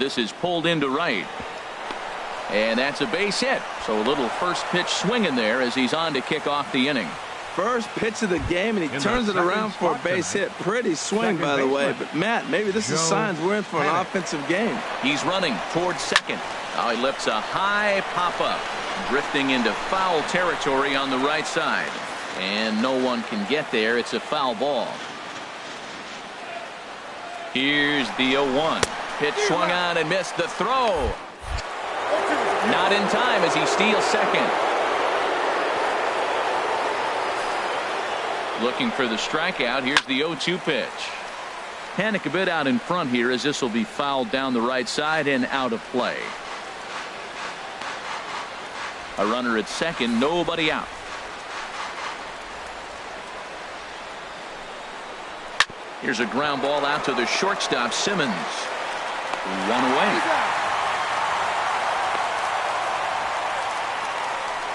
This is pulled into right. And that's a base hit. So a little first pitch swing in there as he's on to kick off the inning. First pitch of the game, and he turns it around for a base hit. Pretty swing, by the way. But, Matt, maybe this is signs we're in for an offensive game. He's running towards second. Now he lifts a high pop-up, drifting into foul territory on the right side. And no one can get there. It's a foul ball. Here's the 0-1. Pitch swung on and missed. The throw. Not in time as he steals second. Looking for the strikeout. Here's the 0-2 pitch. Panic a bit out in front here as this will be fouled down the right side and out of play. A runner at second, nobody out. Here's a ground ball out to the shortstop, Simmons. One away.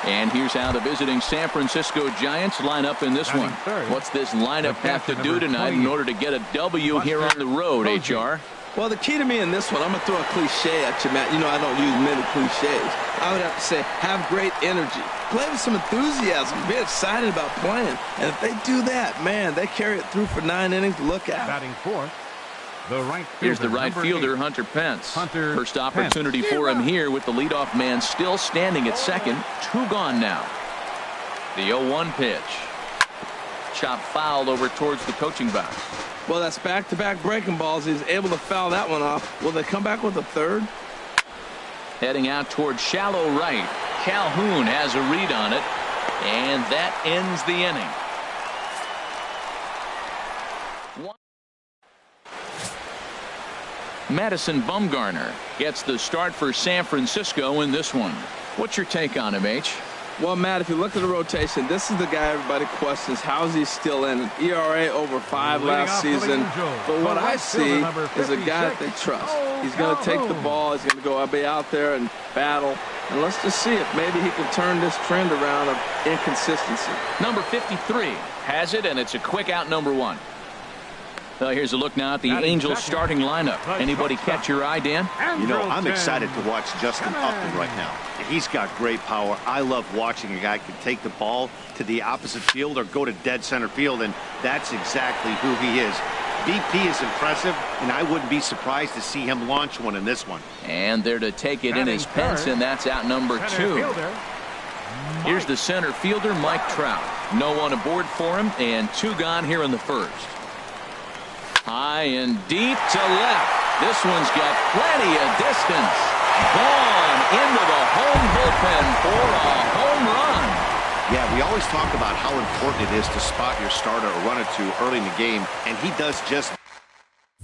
And here's how the visiting San Francisco Giants line up in this one. What's this lineup have to do tonight in order to get a W here on the road, HR? Well, the key to me in this one, I'm going to throw a cliche at you, Matt. You know I don't use many cliches. I would have to say, have great energy. Play with some enthusiasm. Be excited about playing. And if they do that, man, they carry it through for 9 innings. Look out. Batting fourth, the right fielder. Here's the right fielder, Hunter Pence. First opportunity for him here with the leadoff man still standing at second. 2 gone now. The 0-1 pitch. Chop fouled over towards the coaching box. Well, that's back-to-back breaking balls. He's able to foul that one off. Will they come back with a third? Heading out towards shallow right. Calhoun has a read on it, and that ends the inning. Madison Bumgarner gets the start for San Francisco in this one. What's your take on him, H? Well, Matt, if you look at the rotation, this is the guy everybody questions. How's he still in? ERA over 5 last season. But what I see is a guy that they trust. He's going to take the ball. He's going to go be out there and battle. And let's just see if maybe he can turn this trend around of inconsistency. Number 53 has it, and it's a quick out number 1. Well, here's a look now at the Angels starting lineup. Anybody catch your eye, Dan? You know, I'm excited to watch Justin Upton right now. He's got great power. I love watching a guy can take the ball to the opposite field or go to dead center field, and that's exactly who he is. BP is impressive, and I wouldn't be surprised to see him launch one in this one. And there to take it in his Pence, and that's out number 2. Here's the center fielder, Mike Trout. No one aboard for him, and 2 gone here in the first. High and deep to left. This one's got plenty of distance. Gone into the home bullpen for a home run. Yeah, we always talk about how important it is to spot your starter or run it to early in the game, and he does just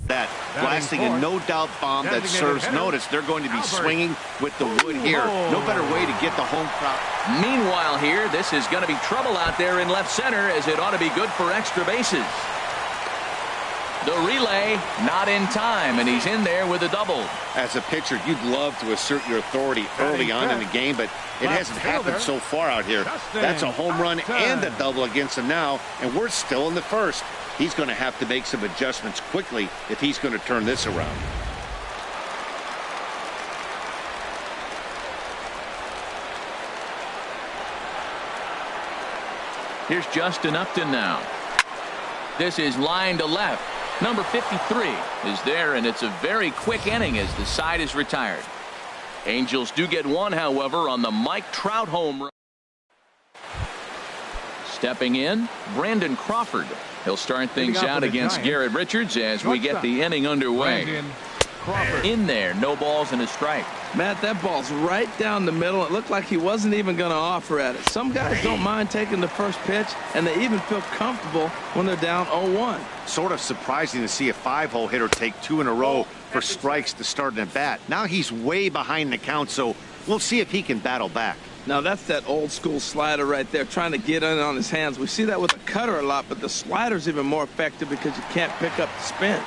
that. Blasting a no-doubt bomb that serves notice. They're going to be swinging with the wood here. No better way to get the home crowd. Meanwhile here, this is going to be trouble out there in left center, as it ought to be good for extra bases. The relay not in time, and he's in there with a double. As a pitcher, you'd love to assert your authority early on in the game, but it hasn't happened so far out here. That's a home run and a double against him now, and we're still in the first. He's going to have to make some adjustments quickly if he's going to turn this around. Here's Justin Upton now. This is line to left. Number 53 is there, and it's a very quick inning as the side is retired. Angels do get one, however, on the Mike Trout home run. Stepping in, Brandon Crawford. He'll start things out against Garrett Richards as we get the inning underway. In there, no balls and a strike. Matt, that ball's right down the middle. It looked like he wasn't even going to offer at it. Some guys don't mind taking the first pitch, and they even feel comfortable when they're down 0-1. Sort of surprising to see a 5-hole hitter take 2 in a row for strikes to start an at-bat. Now he's way behind the count, so we'll see if he can battle back. Now that's that old school slider right there, trying to get in on his hands. We see that with the cutter a lot, but the slider's even more effective because you can't pick up the spin.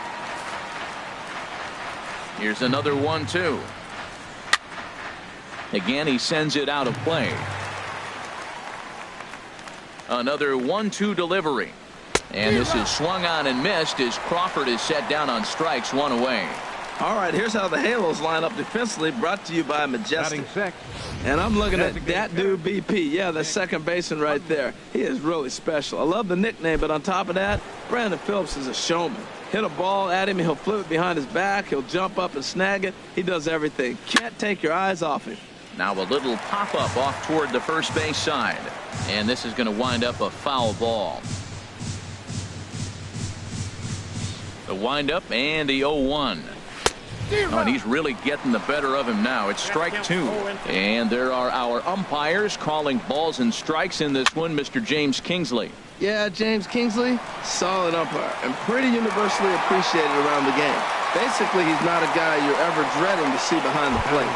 Here's another 1-2. Again, he sends it out of play. Another 1-2 delivery. And this is swung on and missed as Crawford is set down on strikes, 1 away. All right, here's how the Halos line up defensively, brought to you by Majestic. And I'm looking at that dude BP. Yeah, the second baseman right there. He is really special. I love the nickname, but on top of that, Brandon Phillips is a showman. Hit a ball at him, he'll flip it behind his back, he'll jump up and snag it. He does everything. Can't take your eyes off him. Now a little pop-up off toward the first base side. And this is going to wind up a foul ball. The windup and the 0-1. Oh, and he's really getting the better of him now. It's strike two. And there are our umpires calling balls and strikes in this one, Mr. James Kingsley. Yeah, James Kingsley, solid umpire and pretty universally appreciated around the game. Basically, he's not a guy you're ever dreading to see behind the plate.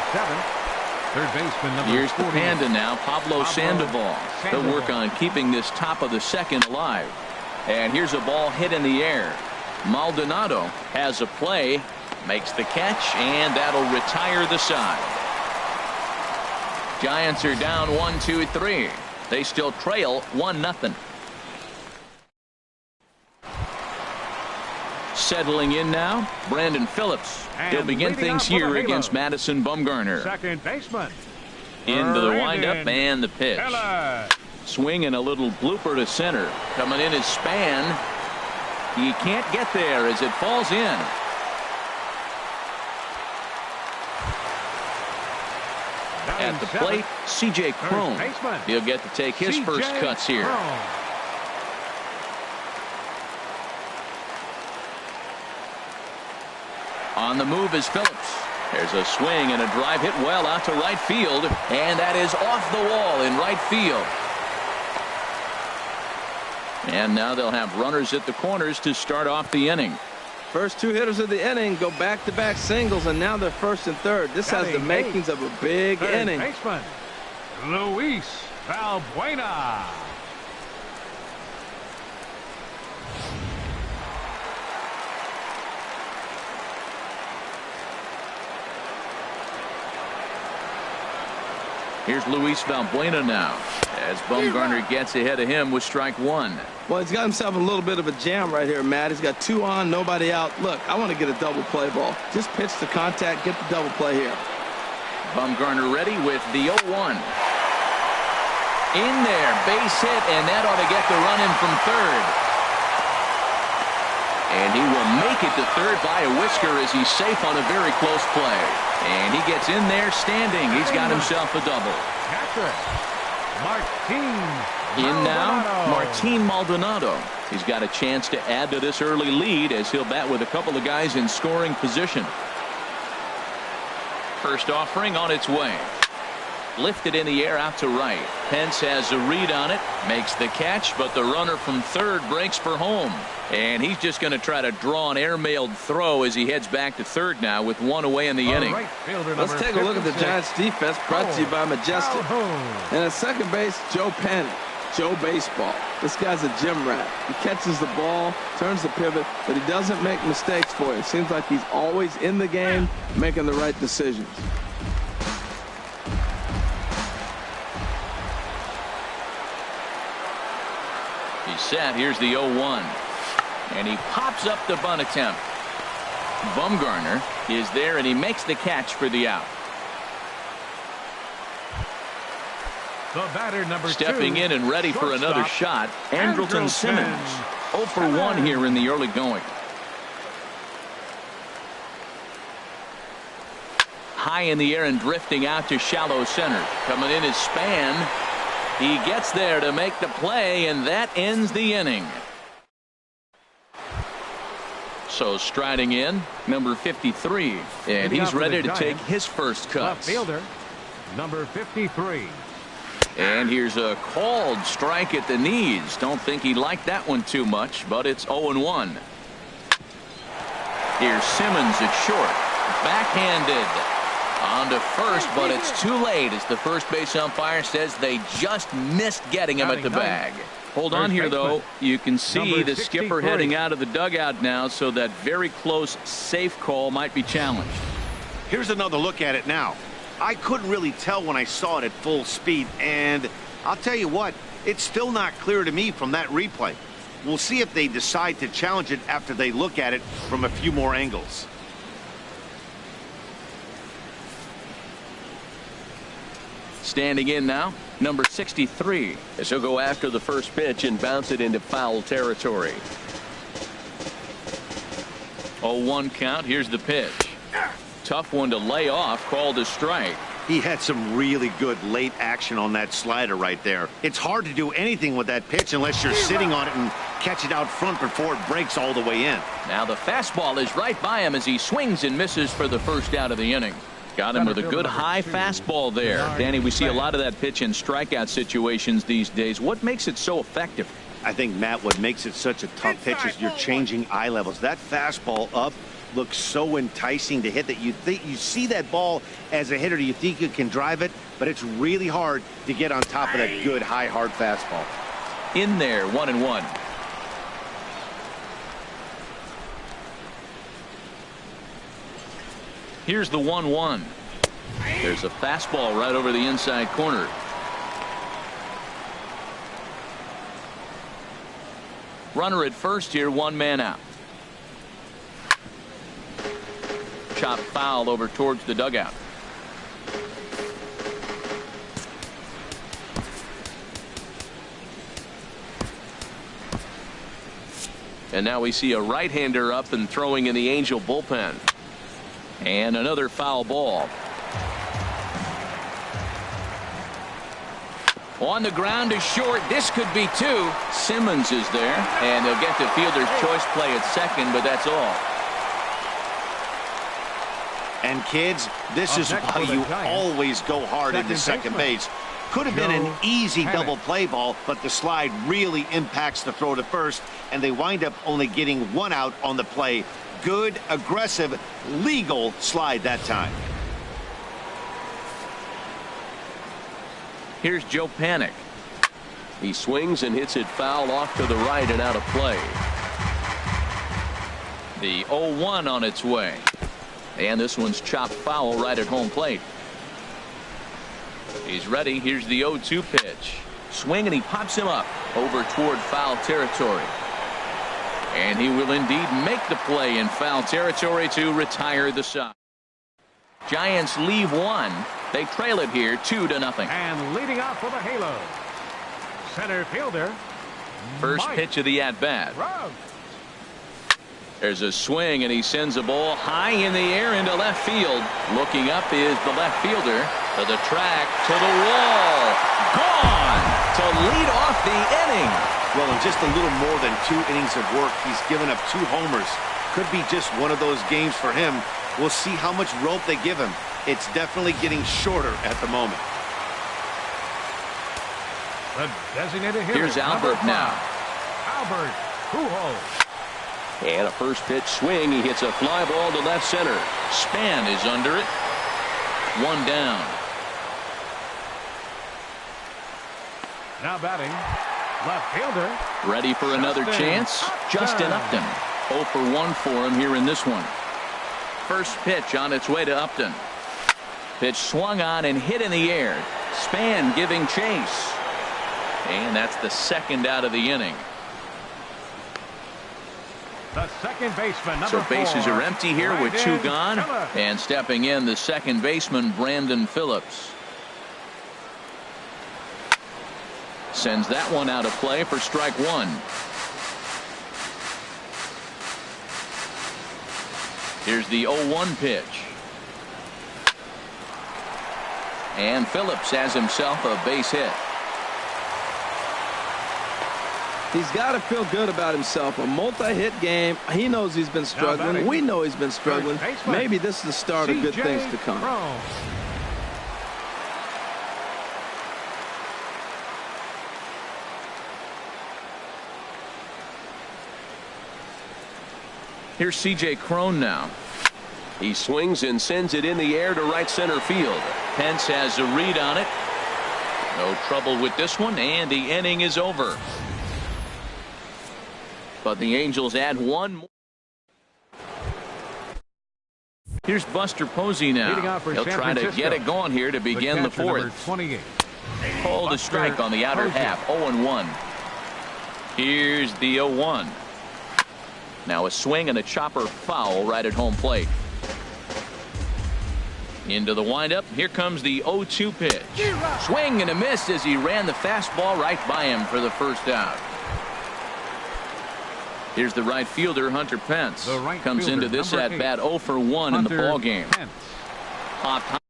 Third baseman number Here's the 40. Panda now, Pablo Sandoval. They'll work on keeping this top of the second alive. And here's a ball hit in the air. Maldonado has a play, makes the catch, and that'll retire the side. Giants are down 1-2-3. They still trail 1-0. Settling in now, Brandon Phillips. He'll begin things here against Madison Bumgarner. Second baseman. Into the windup and the pitch. Swing and a little blooper to center. Coming in is Span. He can't get there as it falls in. At the plate, C.J. Cron. He'll get to take his first cuts here. On the move is Phillips. There's a swing and a drive hit well out to right field, and that is off the wall in right field. And now they'll have runners at the corners to start off the inning. First two hitters of the inning go back-to-back singles, and now they're first and third. This has the makings of a big inning. Baseman, Luis Valbuena. Here's Luis Valbuena now, as Bumgarner gets ahead of him with strike one. Well, he's got himself a little bit of a jam right here, Matt. He's got two on, nobody out. Look, I want to get a double play ball. Just pitch the contact, get the double play here. Bumgarner ready with the 0-1. In there, base hit, and that ought to get the run in from third. And he will make it to third by a whisker as he's safe on a very close play. And he gets in there standing. He's got himself a double. In now, Martin Maldonado. He's got a chance to add to this early lead as he'll bat with a couple of guys in scoring position. First offering on its way. Lifted in the air out to right. Pence has a read on it, makes the catch, but the runner from third breaks for home. And he's just going to try to draw an airmailed throw as he heads back to third now with one away in the inning. Let's take a look at the Giants defense, brought to you by Majestic. And at second base, Joe Panic. Joe Baseball. This guy's a gym rat. He catches the ball, turns the pivot, but he doesn't make mistakes for you. It seems like he's always in the game, making the right decisions. He's set. Here's the 0-1. And he pops up the bunt attempt. Bumgarner is there, and he makes the catch for the out. The batter number Stepping in and ready for another shot, Andrelton Simmons. 0 for 1 here in the early going. High in the air and drifting out to shallow center. Coming in is Span. He gets there to make the play, and that ends the inning. So striding in, number 53, and he's ready to take his first cuts. Left fielder, number 53. And here's a called strike at the knees. Don't think he liked that one too much, but it's 0-1. Here's Simmons at short. Backhanded. On to first, but it's too late as the first base umpire says they just missed getting him at the bag. Hold on here, though. You can see the skipper heading out of the dugout now, so that very close safe call might be challenged. Here's another look at it now. I couldn't really tell when I saw it at full speed, and I'll tell you what, it's still not clear to me from that replay. We'll see if they decide to challenge it after they look at it from a few more angles. Standing in now, number 63. As he'll go after the first pitch and bounce it into foul territory. 0-1 count. Here's the pitch. Tough one to lay off, called a strike. He had some really good late action on that slider right there. It's hard to do anything with that pitch unless you're sitting on it and catch it out front before it breaks all the way in. Now the fastball is right by him as he swings and misses for the first out of the inning. Got him with a good high fastball there. Danny, we see a lot of that pitch in strikeout situations these days. What makes it so effective? I think, Matt, what makes it such a tough pitch is you're changing eye levels. That fastball up looks so enticing to hit that you see that ball as a hitter. You think you can drive it, but it's really hard to get on top of that good high hard fastball. In there, 1-1. Here's the 1-1. There's a fastball right over the inside corner. Runner at first here, one man out. Chop foul over towards the dugout. And now we see a right-hander up and throwing in the Angel bullpen. And another foul ball. On the ground is short. This could be two. Simmons is there, and they'll get the fielder's choice play at second, but that's all. And kids, this is why you always go hard into second base. Could have been an easy double play ball, but the slide really impacts the throw to first, and they wind up only getting one out on the play. Good, aggressive, legal slide that time. Here's Joe Panik. He swings and hits it foul off to the right and out of play. The 0-1 on its way. And this one's chopped foul right at home plate. He's ready. Here's the 0-2 pitch. Swing, and he pops him up over toward foul territory. And he will indeed make the play in foul territory to retire the side. Giants leave one. They trail it here 2-0. And leading off for the Halo, center fielder. First pitch of the at-bat. There's a swing, and he sends a ball high in the air into left field. Looking up is the left fielder. To the track, to the wall. Gone to lead off the inning. Well, in just a little more than 2 innings of work, he's given up 2 homers. Could be just one of those games for him. We'll see how much rope they give him. It's definitely getting shorter at the moment. The designated hitter. Here's Albert now. Albert Pujols. And a first pitch swing. He hits a fly ball to left center. Span is under it. 1 down. Now batting, left fielder. Ready for another chance? Justin Upton. 0 for 1 for him here in this one. First pitch on its way to Upton. Pitch swung on and hit in the air. Span giving chase. And that's the second out of the inning. The second baseman, so bases are empty here with 2 gone. Phillips. And stepping in, the second baseman, Brandon Phillips. Sends that one out of play for strike 1. Here's the 0-1 pitch. And Phillips has himself a base hit. He's got to feel good about himself. A multi-hit game. He knows he's been struggling. We know he's been struggling. Maybe this is the start of good things to come. Here's C.J. Cron now. He swings and sends it in the air to right center field. Pence has a read on it. No trouble with this one, and the inning is over. But the Angels add 1 more. Here's Buster Posey now. He'll try to get it going here to begin the 4th. Called a strike on the outer half. 0-1. Here's the 0-1. Now a swing and a chopper foul right at home plate. Into the windup. Here comes the 0-2 pitch. Swing and a miss as he ran the fastball right by him for the first out. Here's the right fielder, Hunter Pence. Comes into this at bat 0 for 1 in the ball game. Popped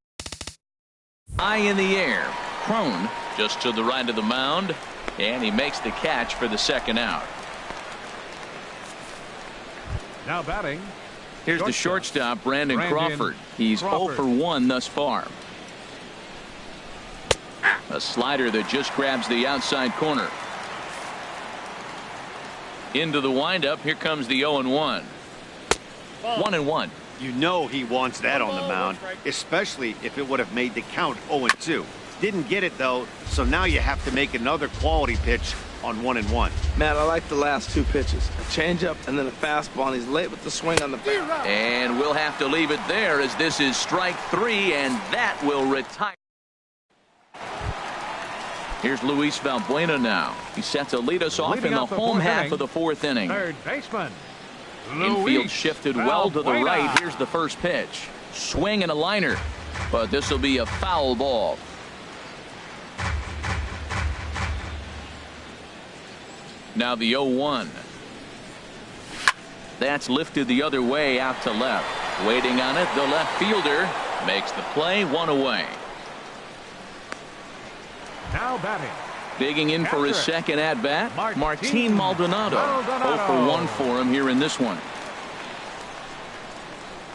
high in the air. Crone just to the right of the mound, and he makes the catch for the second out. Now batting. Here's the shortstop, Brandon Crawford. He's 0 for 1 thus far. A slider that just grabs the outside corner. Into the windup. Here comes the 0-1. 1-1. You know he wants that on the mound, especially if it would have made the count 0-2. Didn't get it, though, so now you have to make another quality pitch on 1-1. Matt, I like the last 2 pitches. A changeup and then a fastball, and he's late with the swing on the fastball. And we'll have to leave it there as this is strike 3, and that will retire. Here's Luis Valbuena now. He's set to lead us off in the home half of the 4th inning. Third baseman. Infield shifted well to the right. Here's the first pitch. Swing and a liner, but this will be a foul ball. Now the 0-1. That's lifted the other way out to left. Waiting on it, the left fielder makes the play, 1 away. Now batting. Digging in for his second at bat, Martin Maldonado. 0 for 1 for him here in this one.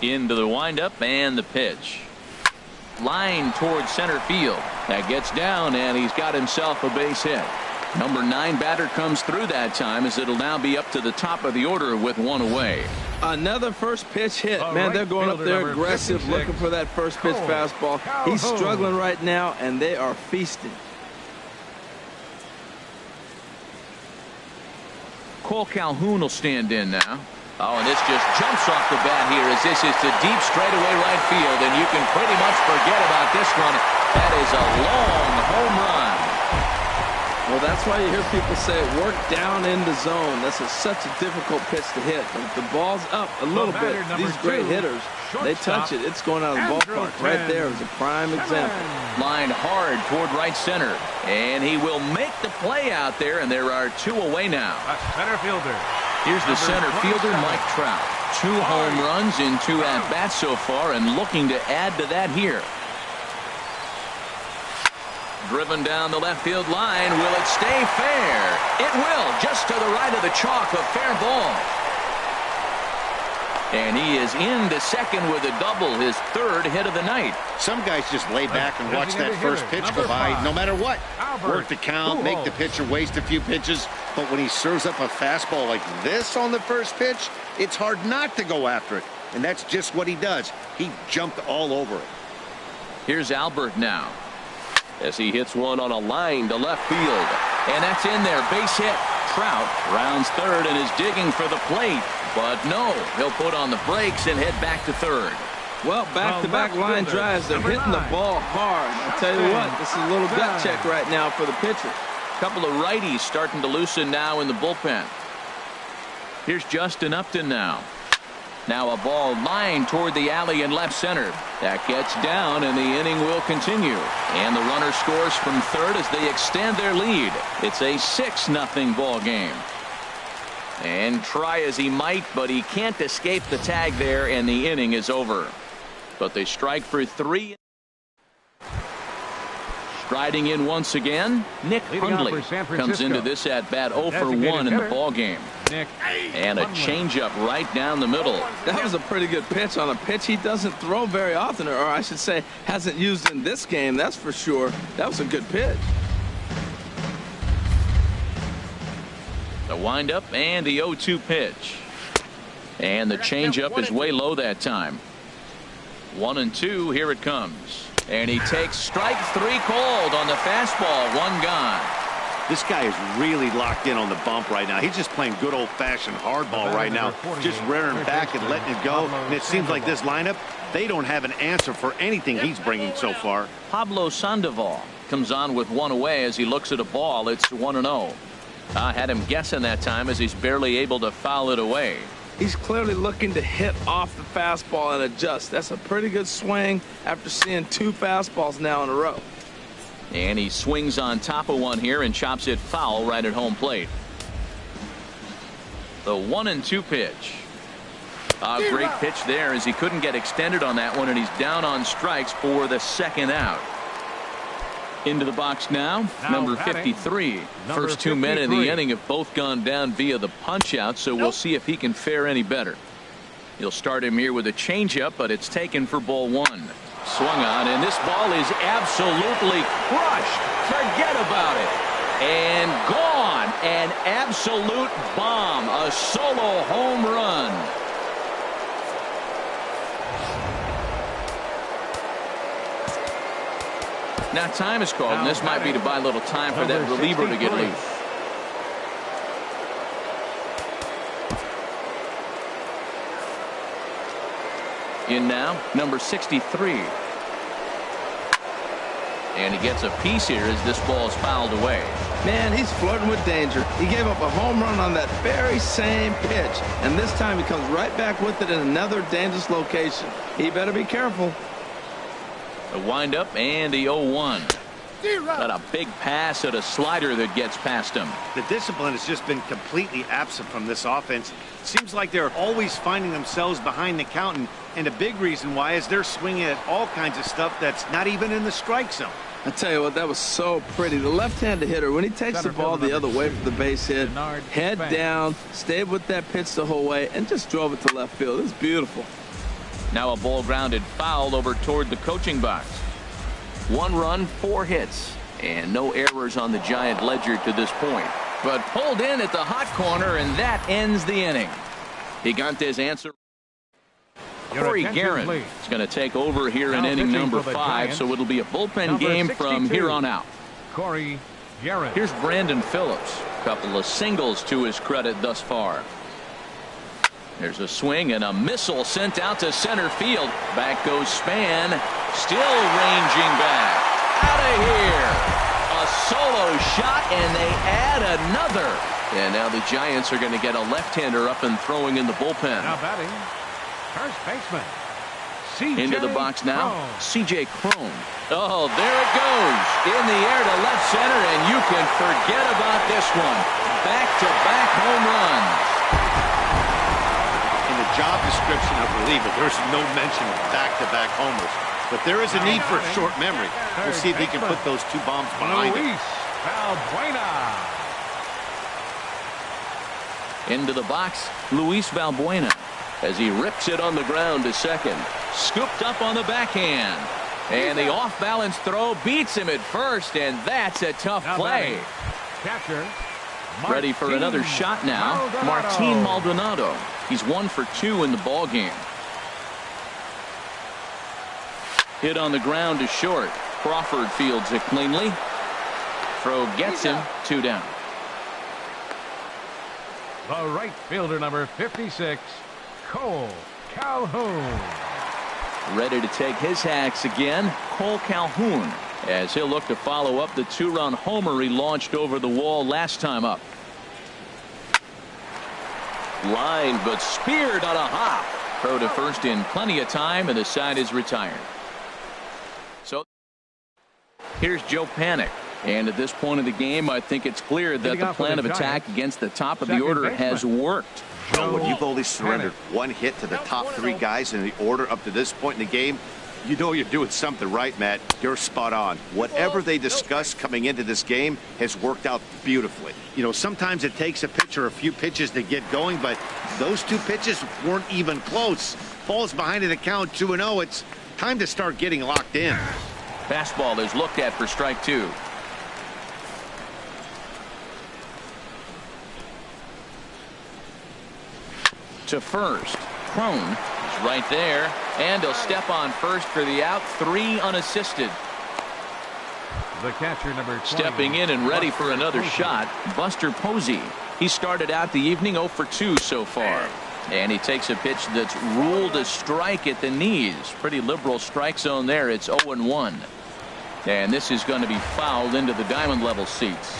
Into the windup and the pitch. Line towards center field. That gets down, and he's got himself a base hit. Number 9 batter comes through that time, as it'll now be up to the top of the order with 1 away. Another first pitch hit. Man, they're going up there aggressive, looking for that first pitch fastball. He's struggling right now, and they are feasting. Cole Calhoun will stand in now. Oh, and this just jumps off the bat here as this is to deep straightaway right field, and you can pretty much forget about this one. That is a long home run. Well, that's why you hear people say work down in the zone. That's such a difficult pitch to hit. But if the ball's up a little bit, these great hitters, they touch it. It's going out of the ballpark. Right there is a prime example. Lined hard toward right center, and he will make the play out there, and there are 2 away now. A center fielder. Here's the center fielder, Mike Trout. 2 home runs in 2 at-bats so far, and looking to add to that here. Driven down the left field line. Will it stay fair? It will. Just to the right of the chalk. A fair ball. And he is into second with a double. His 3rd hit of the night. Some guys just lay back and watch that first pitch go by no matter what. Work the count, make the pitcher waste a few pitches. But when he serves up a fastball like this on the first pitch, it's hard not to go after it. And that's just what he does. He jumped all over it. Here's Albert now, as he hits one on a line to left field. And that's in there. Base hit. Trout rounds 3rd and is digging for the plate. But no, he'll put on the brakes and head back to 3rd. Well, back-to-back line drives. They're hitting the ball hard. I'll tell you what, this is a little gut check right now for the pitcher. Couple of righties starting to loosen now in the bullpen. Here's Justin Upton now. Now a ball lined toward the alley in left center. That gets down, and the inning will continue. And the runner scores from 3rd as they extend their lead. It's a 6-0 ball game. And try as he might, but he can't escape the tag there, and the inning is over. But they strike for 3. Striding in once again, Nick Hundley comes into this at bat 0 for 1 in the ball game. And a changeup right down the middle. That was a pretty good pitch on a pitch he doesn't throw very often, or I should say hasn't used in this game, that's for sure. That was a good pitch. The windup and the 0-2 pitch. And the changeup is way low that time. 1-2, here it comes. And he takes strike 3 called on the fastball. 1 gone. This guy is really locked in on the bump right now. He's just playing good old-fashioned hardball right now, just rearing back and letting it go. And it seems like this lineup, they don't have an answer for anything he's bringing so far. Pablo Sandoval comes on with 1 away as he looks at a ball. It's 1-0. I had him guessing that time as he's barely able to foul it away. He's clearly looking to hit off the fastball and adjust. That's a pretty good swing after seeing 2 fastballs now in a row. And he swings on top of one here and chops it foul right at home plate. The 1-2 pitch. A great pitch there as he couldn't get extended on that one, and he's down on strikes for the 2nd out. Into the box now number 53. First 2 men in the inning have both gone down via the punch out, so we'll see if he can fare any better. He'll start him here with a changeup, but it's taken for ball 1. Swung on, and this ball is absolutely crushed. Forget about it. And gone. An absolute bomb. A solo home run. Now time is called, and this might be to buy a little time for that reliever to get loose. In now, number 63. And he gets a piece here as this ball is fouled away. Man, he's flirting with danger. He gave up a home run on that very same pitch, and this time he comes right back with it in another dangerous location. He better be careful. The windup and the 0-1. Got a big pass at a slider that gets past him. The discipline has just been completely absent from this offense. Seems like they're always finding themselves behind the count, and a big reason why is they're swinging at all kinds of stuff that's not even in the strike zone. I tell you what, that was so pretty. The left-handed hitter, when he takes the ball the other way for the base hit, head down, stayed with that pitch the whole way, and just drove it to left field. It's beautiful. Now a ball grounded foul over toward the coaching box. 1 run, 4 hits, and no errors on the Giant ledger to this point. But pulled in at the hot corner, and that ends the inning. Gigantes answer. Corey Guerin is going to take over here in inning number 5, so it'll be a bullpen game from here on out. Corey Guerin. Here's Brandon Phillips. A couple of singles to his credit thus far. There's a swing and a missile sent out to center field. Back goes Span. Still ranging back. Out of here. A solo shot, and they add another. And now the Giants are going to get a left-hander up and throwing in the bullpen. Now batting, first baseman. C.J. Into the box now, Cron. C.J. Cron. Oh, there it goes. In the air to left center, and you can forget about this one. Back-to-back home runs. In the job description of reliever, there's no mention of back-to-back homers. But there is a need for short memory. We'll see if he can put those 2 bombs behind him. Luis Valbuena. Into the box, Luis Valbuena, as he rips it on the ground to second. Scooped up on the backhand. And the off-balance throw beats him at first, and that's a tough play. Catcher. Ready for another shot now, Martin Maldonado. He's 1 for 2 in the ball game. Hit on the ground to short. Crawford fields it cleanly. Throw gets him, 2 down. The right fielder, number 56, Cole Calhoun. Ready to take his hacks again, Cole Calhoun, as he'll look to follow up the 2-run homer he launched over the wall last time up. Line, but speared on a hop. Throw to first in plenty of time, and the side is retired. So here's Joe Panik. And at this point of the game, I think it's clear that the plan of attack against the top of the order has worked. When you've only surrendered 1 hit to the top 3 guys in the order up to this point in the game, you know you're doing something right, Matt. You're spot on. Whatever they discussed coming into this game has worked out beautifully. You know, sometimes it takes a pitch or a few pitches to get going, but those 2 pitches weren't even close. Falls behind in the count 2-0. It's time to start getting locked in. Fastball is looked at for strike 2. To first. Cron is right there, and he'll step on first for the out. 3 unassisted. The catcher, number 20, stepping in and ready for another shot, Buster Posey. He started out the evening 0 for 2 so far. And he takes a pitch that's ruled a strike at the knees. Pretty liberal strike zone there. It's 0-1. And this is going to be fouled into the diamond level seats.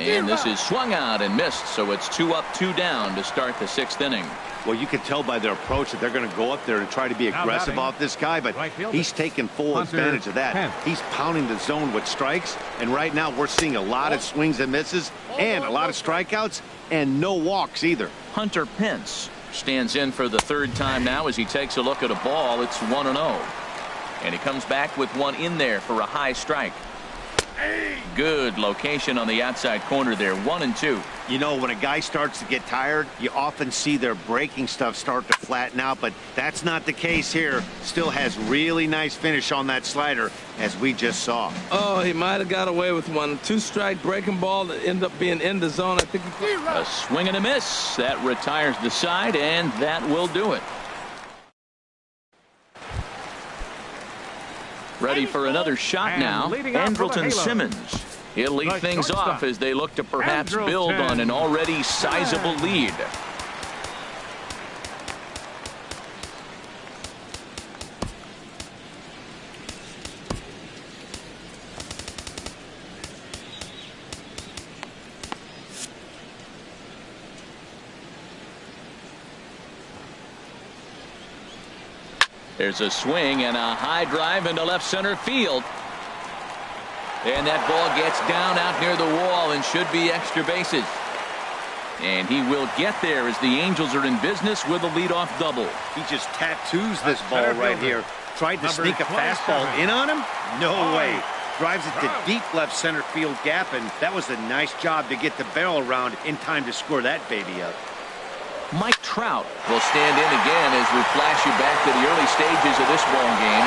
And this is swung out and missed, so it's 2 up, 2 down to start the 6th inning. Well, you can tell by their approach that they're going to go up there and try to be aggressive off this guy, but he's taking full advantage of that. He's pounding the zone with strikes, and right now we're seeing a lot of swings and misses and a lot of strikeouts and no walks either. Hunter Pence stands in for the 3rd time now as he takes a look at a ball. It's 1-0. And he comes back with one in there for a high strike. Good location on the outside corner there. 1-2. You know, when a guy starts to get tired, you often see their breaking stuff start to flatten out, but that's not the case here. Still has really nice finish on that slider, as we just saw. Oh, he might have got away with one. 2-strike breaking ball that ended up being in the zone. I think a swing and a miss. That retires the side, and that will do it. Ready for another shot now. Andrelton Simmons. He'll lead things off as they look to perhaps build on an already sizable lead. There's a swing and a high drive into left center field. And that ball gets down out near the wall and should be extra bases. And he will get there as the Angels are in business with a leadoff double. He just tattoos this ball right here. Tried to sneak a fastball in on him? No way. Drives it to deep left center field gap, and that was a nice job to get the barrel around in time to score that baby up. Mike Trout will stand in again as we flash you back to the early stages of this ball game.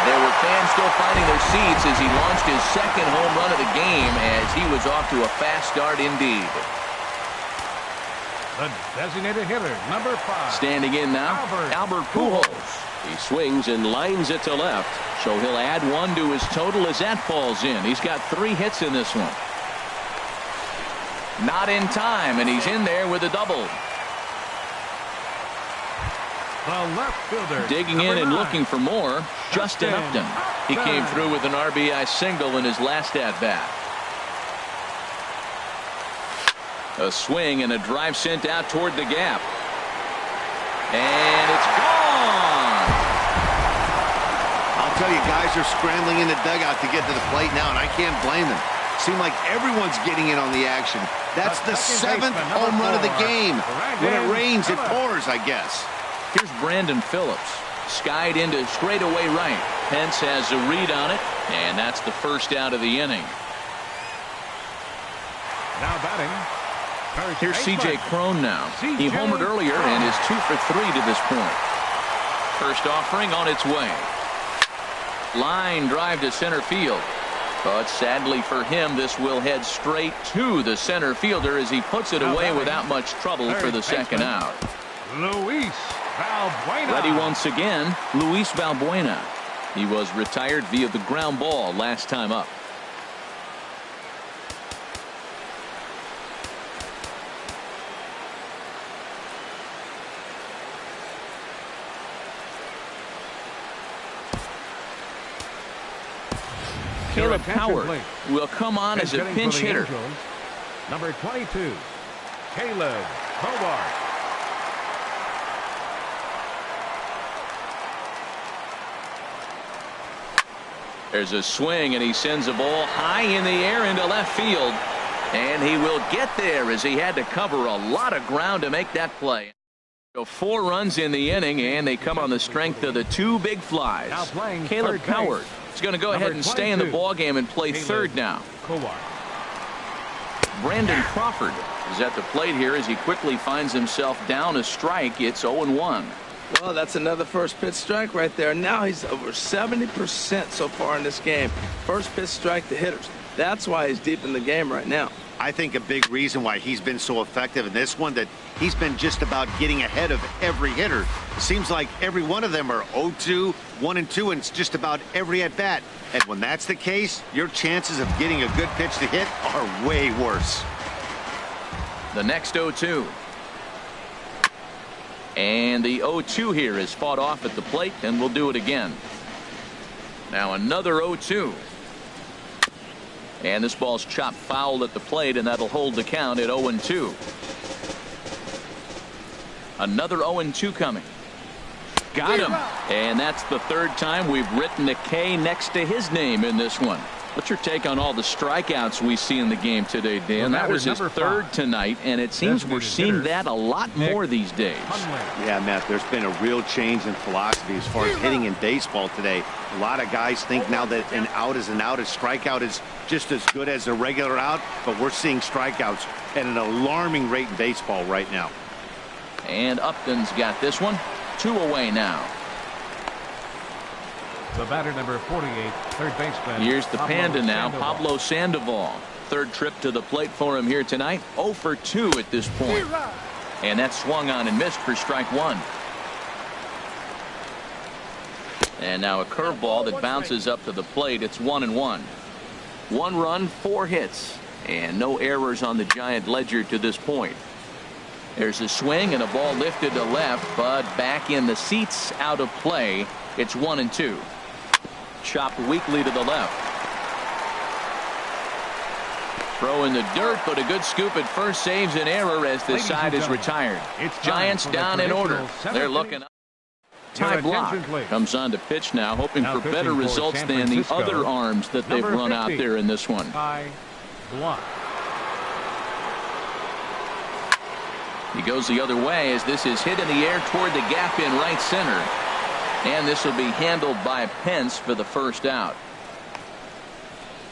There were fans still finding their seats as he launched his 2nd home run of the game as he was off to a fast start indeed. The designated hitter, number 5. Standing in now, Albert Pujols. He swings and lines it to left. So he'll add 1 to his total as that falls in. He's got 3 hits in this one. Not in time, and he's in there with a double. The left fielder, digging in and looking for more, Justin Upton. He came through with an RBI single in his last at-bat. A swing and a drive sent out toward the gap. And it's gone. I'll tell you, guys are scrambling in the dugout to get to the plate now, and I can't blame them. Seems like everyone's getting in on the action. That's the 7th home run of the game. When it rains, it pours, I guess. Here's Brandon Phillips. Skied into straightaway right. Pence has a read on it, and that's the 1st out of the inning. Now batting. Here's C.J. Cron now. He homered earlier and is 2 for 3 to this point. First offering on its way. Line drive to center field. But sadly for him, this will head straight to the center fielder as he puts it away without much trouble for the 2nd out. Luis Valbuena. Ready once again, Luis Valbuena. He was retired via the ground ball last time up. Caleb Howard will come on as a pinch hitter. Number 22, Caleb Howard. There's a swing, and he sends a ball high in the air into left field. And he will get there as he had to cover a lot of ground to make that play. So 4 runs in the inning, and they come on the strength of the 2 big flies. Caleb Howard is going to go ahead and stay in the ballgame and play third now. Brandon Crawford is at the plate here as he quickly finds himself down a strike. It's 0-1. Well, that's another first pitch strike right there. Now he's over 70% so far in this game. First pitch strike to hitters. That's why he's deep in the game right now. I think a big reason why he's been so effective in this one, that he's been just about getting ahead of every hitter. It seems like every one of them are 0-2, 1-2, and it's just about every at-bat. And when that's the case, your chances of getting a good pitch to hit are way worse. The next 0-2. And the 0-2 here is fought off at the plate, and we'll do it again. Now another 0-2. And this ball's chopped foul at the plate, and that'll hold the count at 0-2. Another 0-2 coming. Got him. And that's the third time we've written a K next to his name in this one. What's your take on all the strikeouts we see in the game today, Dan? That was his third tonight, and it seems we're seeing that a lot more these days. Yeah, Matt, there's been a real change in philosophy as far as hitting in baseball today. A lot of guys think now that an out is an out, a strikeout is just as good as a regular out, but we're seeing strikeouts at an alarming rate in baseball right now. And Upton's got this one. 2 away now. The batter, number 48, third baseman. Here's the Panda now, Pablo Sandoval. Third trip to the plate for him here tonight. 0 for 2 at this point. And that swung on and missed for strike one. And now a curveball that bounces up to the plate. It's 1-1. 1 run, 4 hits, and no errors on the Giant ledger to this point. There's a swing and a ball lifted to left, but back in the seats, out of play. It's 1-2. Chopped weakly to the left. Throw in the dirt, but a good scoop at first saves an error as the side is retired. Giants down in order. They're looking up. Ty Blach comes on to pitch now, hoping for better results than the other arms that they've run out there in this one. Ty Blach. He goes the other way as this is hit in the air toward the gap in right center. And this will be handled by Pence for the first out.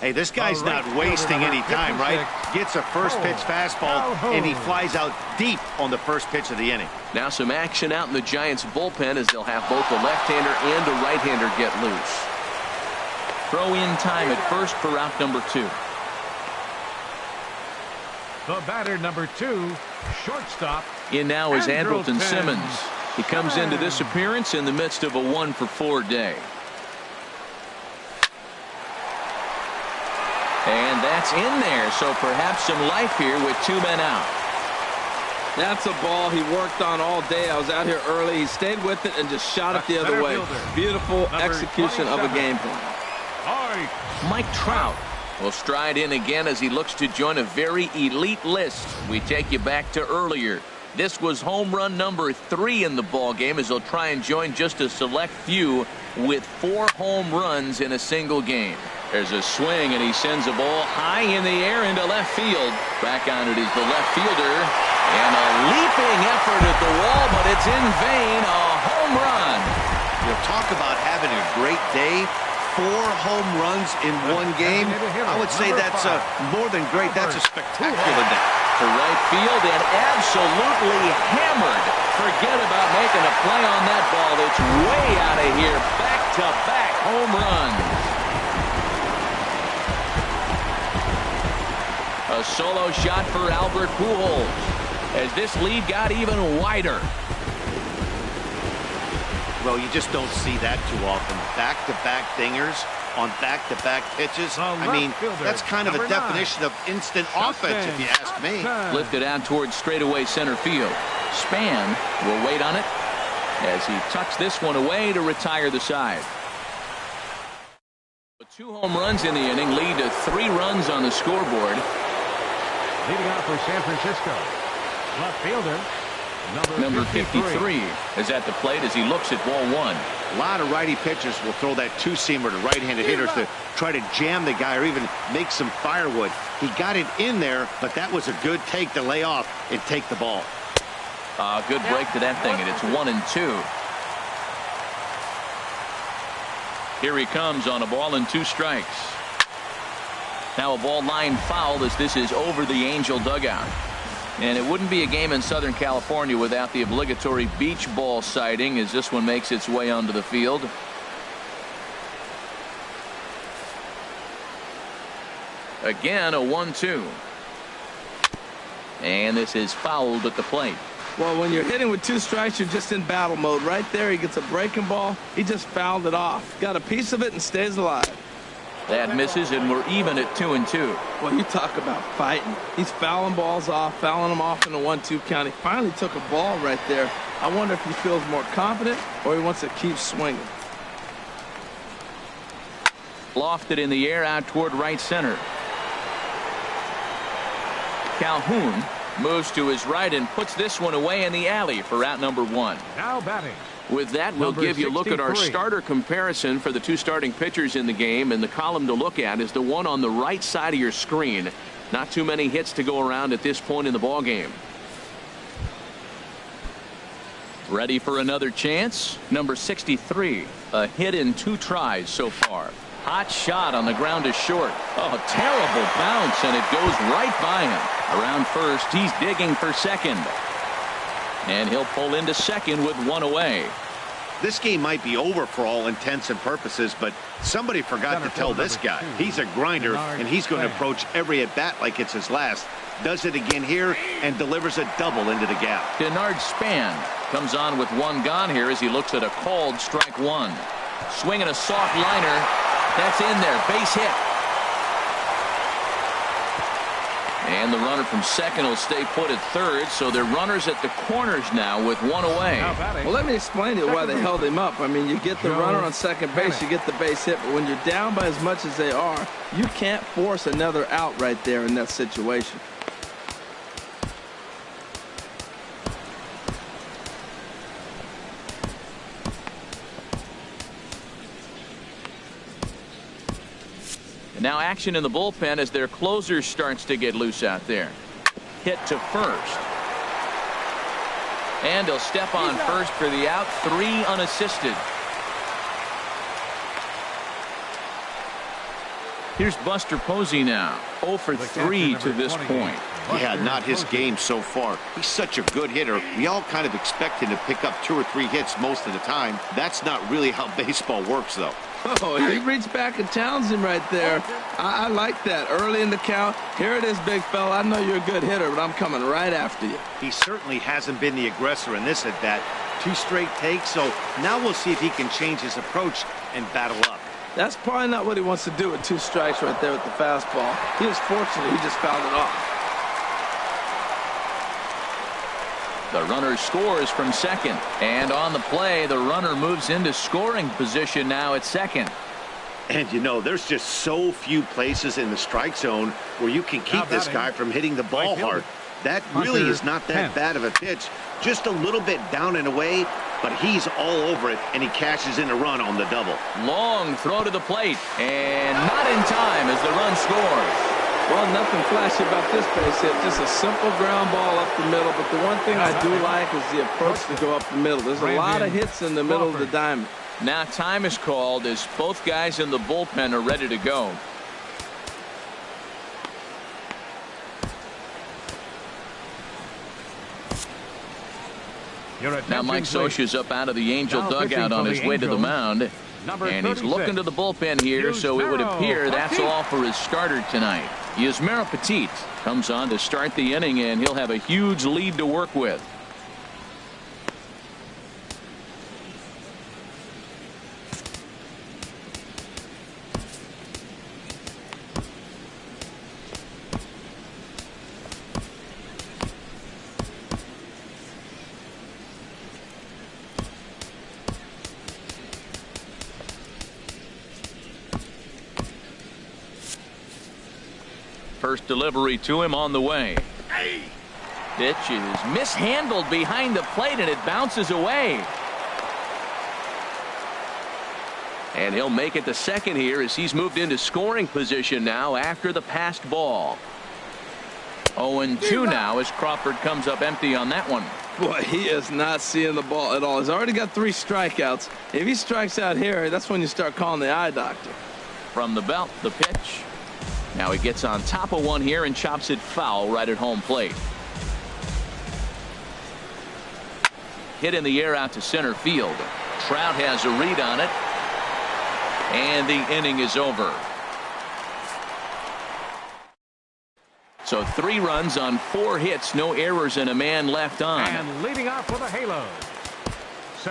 Hey, this guy's not wasting any time, right? Gets a first pitch fastball, and he flies out deep on the first pitch of the inning. Now some action out in the Giants bullpen as they'll have both a left-hander and a right-hander get loose. Throw in time at first for out number 2. The batter, number 2, shortstop. In now is Andrelton Simmons. He comes into this appearance in the midst of a 1 for 4 day. And that's in there, so perhaps some life here with 2 men out. That's a ball he worked on all day. I was out here early. He stayed with it and just shot it the other way. Beautiful execution of a game plan. Mike Trout will stride in again as he looks to join a very elite list. We take you back to earlier. This was home run number 3 in the ball game as he'll try and join just a select few with 4 home runs in a single game. There's a swing and he sends a ball high in the air into left field. Back on it is the left fielder, and a leaping effort at the wall, but it's in vain. A home run. You'll talk about having a great day. 4 home runs in one game. I would say that's more than great. That's a spectacular day. To right field and absolutely hammered. Forget about making a play on that ball. It's way out of here. Back-to-back home runs. A solo shot for Albert Pujols as this lead got even wider. Well, you just don't see that too often. Back-to-back dingers on back-to-back pitches. I mean, that's kind of a definition of instant offense, if you ask me. Lifted out towards straightaway center field. Span will wait on it as he tucks this one away to retire the side. 2 home runs in the inning lead to 3 runs on the scoreboard. Leading off for San Francisco, left fielder, number 53 is at the plate as he looks at ball 1. A lot of righty pitchers will throw that two-seamer to right-handed hitters to try to jam the guy or even make some firewood. He got it in there, but that was a good take to lay off and take the ball. Good break to that thing, and it's 1-2. Here he comes on a ball and 2 strikes. Now a ball line foul as this is over the Angel dugout. And it wouldn't be a game in Southern California without the obligatory beach ball sighting as this one makes its way onto the field. Again, a 1-2. And this is fouled at the plate. Well, when you're hitting with 2 strikes, you're just in battle mode. Right there, he gets a breaking ball. He just fouled it off. Got a piece of it and stays alive. That misses, and we're even at 2-2. Well, you talk about fighting. He's fouling balls off, fouling them off in a 1-2 count. He finally took a ball right there. I wonder if he feels more confident or he wants to keep swinging. Lofted in the air out toward right center. Calhoun moves to his right and puts this one away in the alley for out number 1. Now batting. With that, we'll give you a look at our starter comparison for the 2 starting pitchers in the game, and the column to look at is the one on the right side of your screen. Not too many hits to go around at this point in the ball game. Ready for another chance? Number 63, a hit in 2 tries so far. Hot shot on the ground to short. Oh, terrible bounce, and it goes right by him. Around first, he's digging for second. And he'll pull into second with 1 away. This game might be over for all intents and purposes, but somebody forgot to tell this guy. He's a grinder, and he's going to approach every at-bat like it's his last. Does it again here and delivers a double into the gap. Denard Span comes on with 1 gone here as he looks at a called strike 1. Swinging a soft liner. That's in there. Base hit. And the runner from second will stay put at third, so they're runners at the corners now with 1 away. Well, let me explain to you why they held him up. I mean, you get the runner on second base, you get the base hit, but when you're down by as much as they are, you can't force another out right there in that situation. Now action in the bullpen as their closer starts to get loose out there. Hit to first. And he'll step on first for the out. 3 unassisted. Here's Buster Posey now. 0 for 3 to this point. Yeah, not his game so far. He's such a good hitter. We all kind of expect him to pick up 2 or 3 hits most of the time. That's not really how baseball works, though. Oh, he reached back and challenged him right there. I like that. Early in the count. Here it is, big fella. I know you're a good hitter, but I'm coming right after you. He certainly hasn't been the aggressor in this at-bat. 2 straight takes, so now we'll see if he can change his approach and battle up. That's probably not what he wants to do with 2 strikes right there with the fastball. He was fortunate he just fouled it off. The runner scores from second. And on the play, the runner moves into scoring position now at second. And you know, there's just so few places in the strike zone where you can keep this guy from hitting the ball hard. That really is not that bad of a pitch. Just a little bit down and away, but he's all over it, and he cashes in a run on the double. Long throw to the plate, and not in time as the run scores. Well, nothing flashy about this base hit. Just a simple ground ball up the middle. But the one thing I do like is the approach to go up the middle. There's a lot of hits in the middle of the diamond. Now time is called as both guys in the bullpen are ready to go. Now Mike Scioscia's up out of the Angel dugout on his way to the mound. And he's looking to the bullpen here, so it would appear that's all for his starter tonight. Yusmeiro Petit comes on to start the inning, and he'll have a huge lead to work with. First delivery to him on the way. Pitch is mishandled behind the plate, and it bounces away. And he'll make it to second here as he's moved into scoring position now after the passed ball. 0-2 now as Crawford comes up empty on that one. Boy, he is not seeing the ball at all. He's already got 3 strikeouts. If he strikes out here, that's when you start calling the eye doctor. From the belt, the pitch. Now he gets on top of one here and chops it foul right at home plate. Hit in the air out to center field. Trout has a read on it. And the inning is over. So 3 runs on 4 hits, no errors, and a man left on. And leading off for the Halos.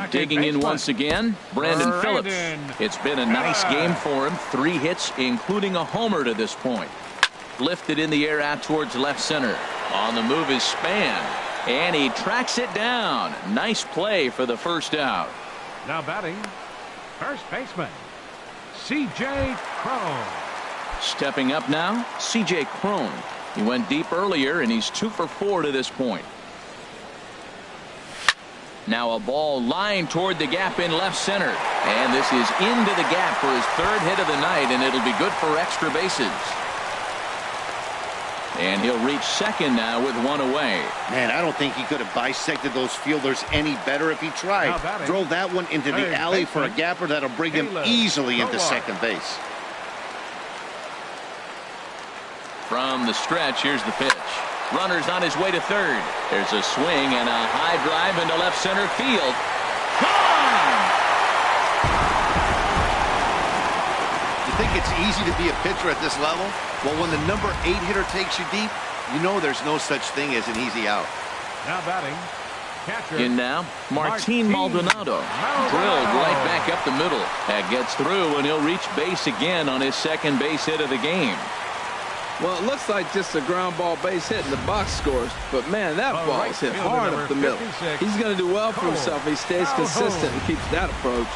Digging in once again, Brandon Phillips. It's been a nice game for him. 3 hits, including a homer to this point. Lifted in the air out towards left center. On the move is Span. And he tracks it down. Nice play for the first out. Now batting, first baseman, C.J. Cron. Stepping up now, C.J. Cron. He went deep earlier, and he's 2 for 4 to this point. Now a ball lined toward the gap in left center. And this is into the gap for his 3rd hit of the night, and it'll be good for extra bases. And he'll reach second now with 1 away. Man, I don't think he could have bisected those fielders any better if he tried. Drove that one into the alley for a gapper that'll bring him easily into second base. From the stretch, here's the pitch. Runner's on his way to third. There's a swing and a high drive into left center field. Gone! You think it's easy to be a pitcher at this level? Well, when the number 8 hitter takes you deep, you know there's no such thing as an easy out. Now batting, catcher. In now, Martin Maldonado. Drilled right back up the middle. That gets through, and he'll reach base again on his 2nd base hit of the game. Well, it looks like just a ground ball base hit in the box scores, but man, that ball is hit hard up the middle. He's going to do well for himself if he stays consistent and keeps that approach.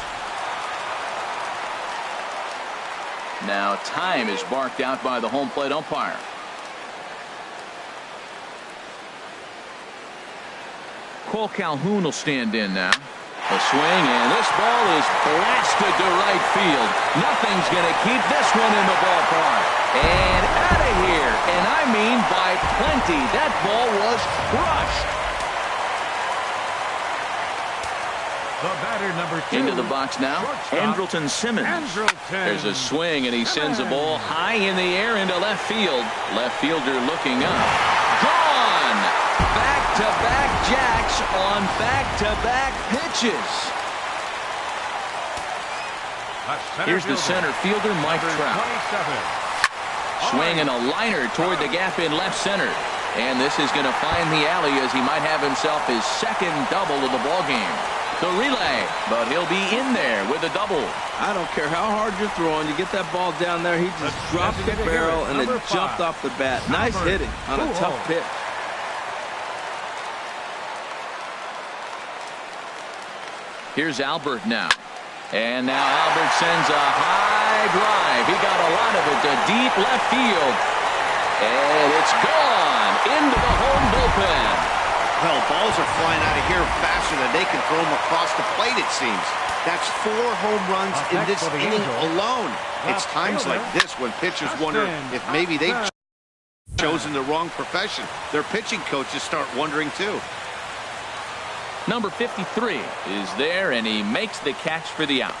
Now time is barked out by the home plate umpire. Cole Calhoun will stand in now. A swing, and this ball is blasted to right field. Nothing's going to keep this one in the ballpark. And out of here, and I mean by plenty. That ball was crushed. The batter, number 2. Into the box now, Andrelton Simmons. There's a swing, and he sends a ball high in the air into left field. Left fielder looking up. Gone! Back-to-back jacks on back-to-back pitches. Here's the center fielder, Mike Trout. Swing and a liner toward the gap in left center. And this is going to find the alley as he might have himself his 2nd double of the ballgame. The relay, but he'll be in there with a double. I don't care how hard you're throwing. You get that ball down there, he just dropped the barrel and it jumped off the bat. Nice hitting on a tough pitch. Here's Albert now. And now Albert sends a high drive. He got a lot of it to deep left field. And it's gone into the home bullpen. Well, balls are flying out of here faster than they can throw them across the plate, it seems. That's 4 home runs in this inning alone. It's times like this when pitchers wonder if maybe they've chosen the wrong profession. Their pitching coaches start wondering, too. Number 53 is there, and he makes the catch for the out.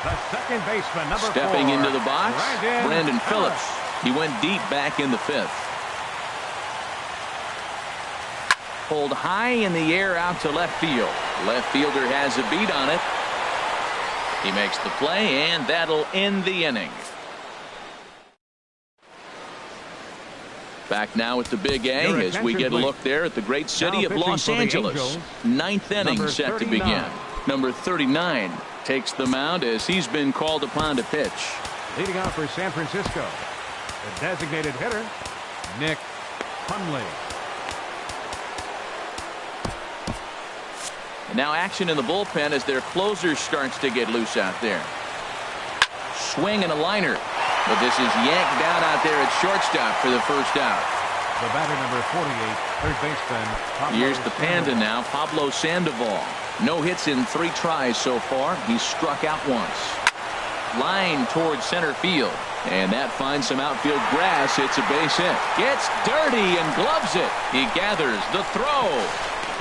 The second baseman, number 4. Stepping into the box, Brandon Phillips. He went deep back in the 5th. Pulled high in the air out to left field. Left fielder has a beat on it. He makes the play, and that'll end the inning. Back now at the Big A as we get a look there at the great city of Los Angeles. 9th inning set to begin. Number 39 takes the mound as he's been called upon to pitch. Leading off for San Francisco, the designated hitter, Nick Hundley. And now action in the bullpen as their closer starts to get loose out there. Swing and a liner. But this is yanked down out there at shortstop for the first out. The batter, number 48, third baseman, Pablo Here's the Panda Sandoval. now, Pablo Sandoval. No hits in 3 tries so far. He's struck out once. Line towards center field. And that finds some outfield grass. It's a base hit. Gets dirty and gloves it. He gathers the throw.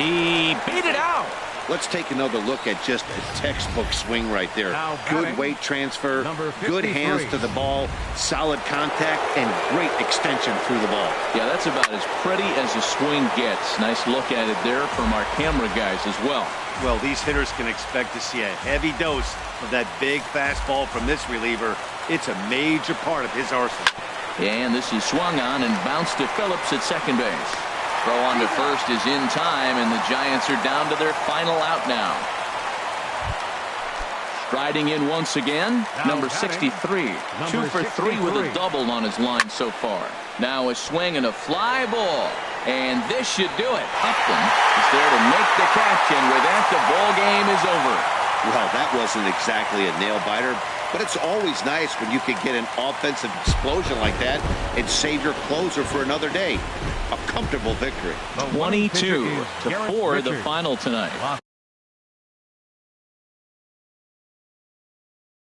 He beat it out. Let's take another look at just a textbook swing right there. Good weight transfer, good hands to the ball, solid contact, and great extension through the ball. Yeah, that's about as pretty as a swing gets. Nice look at it there from our camera guys as well. Well, these hitters can expect to see a heavy dose of that big fastball from this reliever. It's a major part of his arsenal. And this is swung on and bounced to Phillips at second base. Throw on to first is in time, and the Giants are down to their final out now. Striding in once again, number 63. 2 for 3 with a double on his line so far. Now a swing and a fly ball. And this should do it. Upton is there to make the catch, and with that, the ball game is over. Well, that wasn't exactly a nail-biter, but it's always nice when you can get an offensive explosion like that and save your closer for another day. A comfortable victory. 22-4 the final tonight.